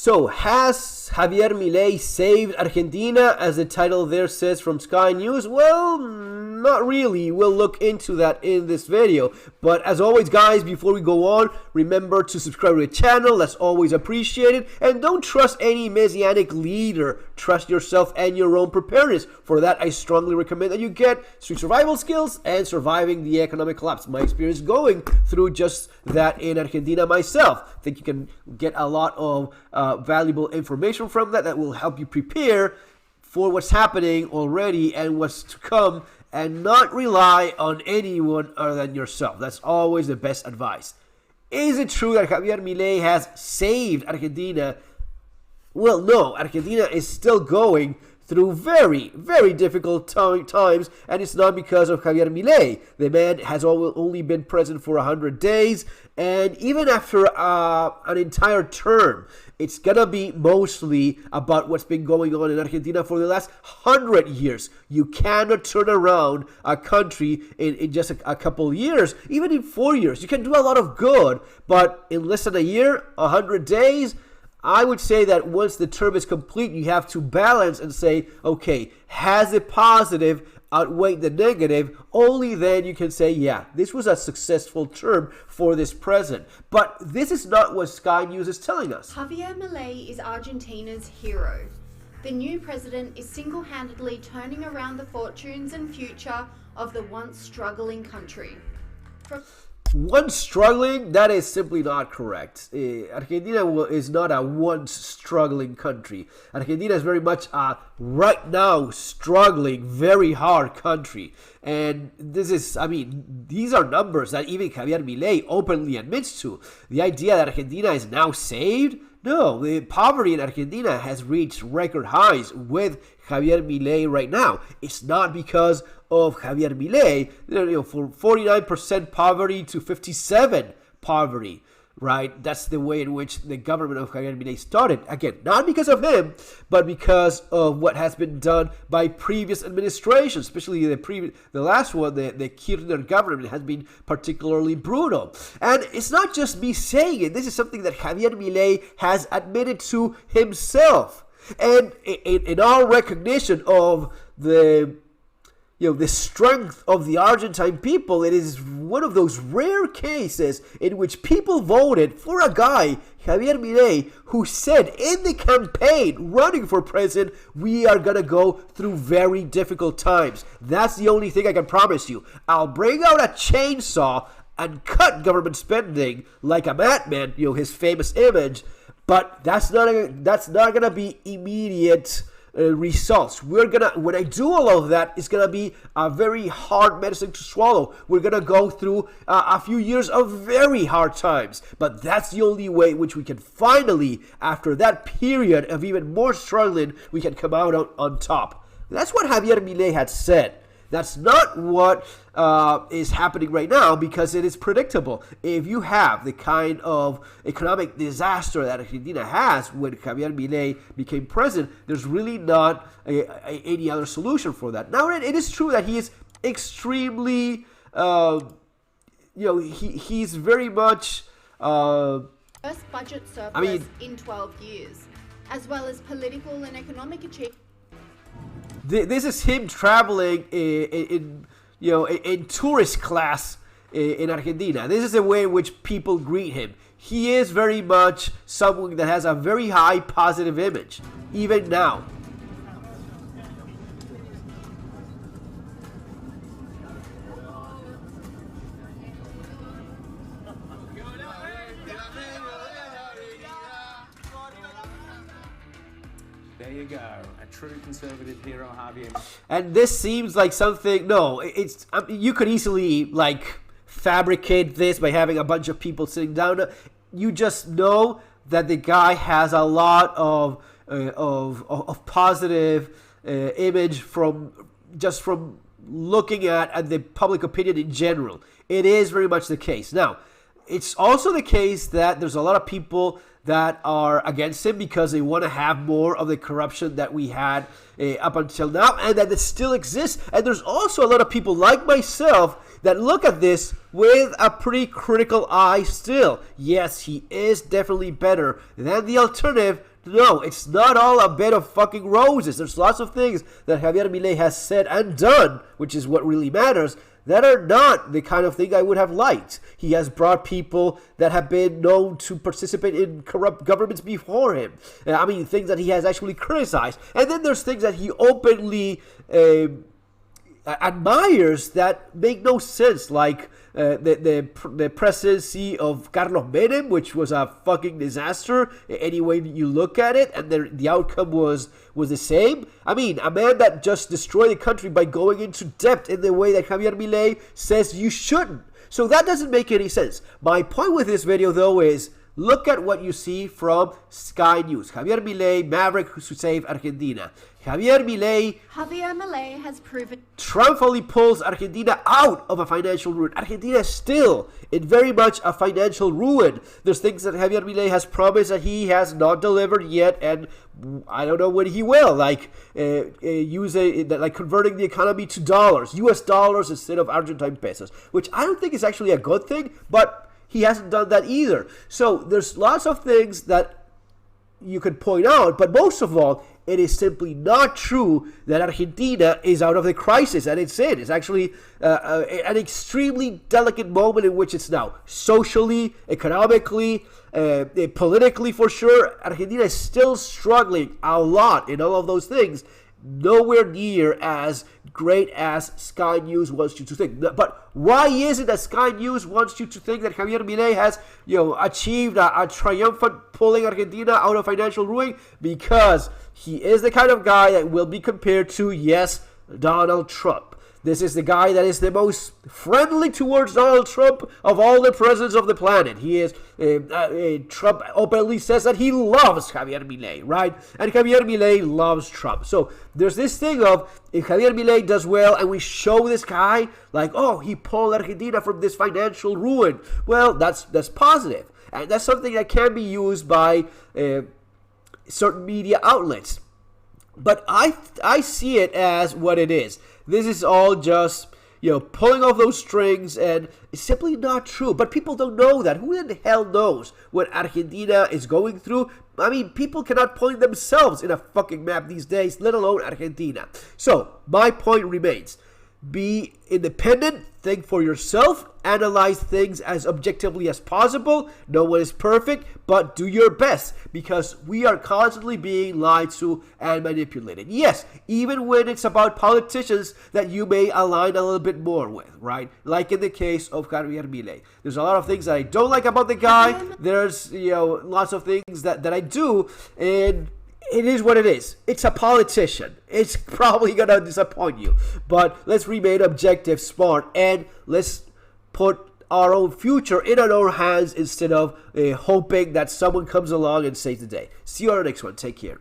So, has Javier Milei saved Argentina, as the title there says from Sky News? Well, not really. We'll look into that in this video. But as always, guys, before we go on, remember to subscribe to the channel. That's always appreciated. And don't trust any messianic leader. Trust yourself and your own preparedness. For that, I strongly recommend that you get street survival skills and surviving the economic collapse. My experience going through just that in Argentina myself. I think you can get a lot of valuable information from that will help you prepare for what's happening already and what's to come, and not rely on anyone other than yourself. That's always the best advice. Is it true that Javier Milei has saved Argentina? Well, no. Argentina is still going through very, very difficult times, and it's not because of Javier Milei. The man has only been president for 100 days, and even after an entire term, it's gonna be mostly about what's been going on in Argentina for the last 100 years. You cannot turn around a country in just a couple years, even in 4 years. You can do a lot of good, but in less than a year, 100 days, I would say that once the term is complete, you have to balance and say, okay, has the positive outweighed the negative? Only then you can say, yeah, this was a successful term for this president. But this is not what Sky News is telling us. Javier Milei is Argentina's hero. The new president is single-handedly turning around the fortunes and future of the once struggling country. Once struggling, that is simply not correct. Argentina is not a once struggling country. Argentina is very much a right now struggling, very hard country. And this is, these are numbers that even Javier Milei openly admits to. The idea that Argentina is now saved? No, the poverty in Argentina has reached record highs with Javier Milei right now. It's not because of Javier Milei, for 49% poverty to 57% poverty, right? That's the way in which the government of Javier Milei started. Again, not because of him, but because of what has been done by previous administrations, especially the last one, the Kirchner government, has been particularly brutal. And it's not just me saying it. This is something that Javier Milei has admitted to himself. And in our recognition of the strength of the Argentine people, it is one of those rare cases in which people voted for a guy, Javier Milei, who said in the campaign running for president, we are going to go through very difficult times. That's the only thing I can promise you. I'll bring out a chainsaw and cut government spending like a madman, his famous image, but that's not going to be immediate results. When I do all of that, it's gonna be a very hard medicine to swallow. We're gonna go through a few years of very hard times, but that's the only way in which we can finally, after that period of even more struggling, we can come out on top. That's what Javier Milei had said. That's not what is happening right now, because it is predictable. If you have the kind of economic disaster that Argentina has when Javier Milei became president, there's really not any other solution for that. Now, it is true that he is extremely, he's very much... first budget surplus in 12 years, as well as political and economic achievements. This is him traveling in tourist class in Argentina. This is the way in which people greet him. He is very much someone that has a very high positive image, even now. There you go, a true conservative hero, Javier. And this seems like something. No, it's you could easily fabricate this by having a bunch of people sitting down. You just know that the guy has a lot of positive image from looking at the public opinion in general. It is very much the case. Now, it's also the case that there's a lot of people that are against him because they want to have more of the corruption that we had up until now, and that it still exists. And there's also a lot of people like myself that look at this with a pretty critical eye still. Yes, he is definitely better than the alternative. No, it's not all a bed of fucking roses. There's lots of things that Javier Milei has said and done, which is what really matters, that are not the kind of thing I would have liked. He has brought people that have been known to participate in corrupt governments before him. I mean, things that he has actually criticized. And then there's things that he openly admires that make no sense, like the presidency of Carlos Menem, which was a fucking disaster any way you look at it, and the outcome was the same. I mean, a man that just destroyed the country by going into debt in the way that Javier Milei says you shouldn't. So that doesn't make any sense. My point with this video, though, is look at what you see from Sky News. Javier Milei, maverick who saved Argentina. Javier Milei has proven triumphantly pulls Argentina out of a financial ruin. Argentina is still in very much a financial ruin. There's things that Javier Milei has promised that he has not delivered yet, and I don't know when he will, like like converting the economy to dollars, US dollars instead of Argentine pesos, which I don't think is actually a good thing, but he hasn't done that either. So there's lots of things that you could point out, but most of all, it is simply not true that Argentina is out of the crisis, and it's in. It's actually an extremely delicate moment in which it's now. Socially, economically, politically for sure, Argentina is still struggling a lot in all of those things. Nowhere near as great as Sky News wants you to think. But why is it that Sky News wants you to think that Javier Milei has, achieved a triumphant pulling Argentina out of financial ruin? Because he is the kind of guy that will be compared to, yes, Donald Trump. This is the guy that is the most friendly towards Donald Trump of all the presidents of the planet. He is, Trump openly says that he loves Javier Milei, right? And Javier Milei loves Trump. So there's this thing of, if Javier Milei does well and we show this guy, like, oh, he pulled Argentina from this financial ruin. Well, that's positive. And that's something that can be used by certain media outlets. But I see it as what it is. This is all just, pulling off those strings, and it's simply not true. But people don't know that. Who in the hell knows what Argentina is going through? I mean, people cannot point themselves in a fucking map these days, let alone Argentina. So, my point remains. Be independent, think for yourself, analyze things as objectively as possible. No one is perfect, but do your best, because we are constantly being lied to and manipulated. Yes, even when it's about politicians that you may align a little bit more with, right? Like in the case of Javier Milei. There's a lot of things that I don't like about the guy. There's, lots of things that I do, and it is what it is. It's a politician. It's probably going to disappoint you. But let's remain objective, smart, and let's put our own future in our own hands instead of hoping that someone comes along and saves the day. See you on the next one. Take care.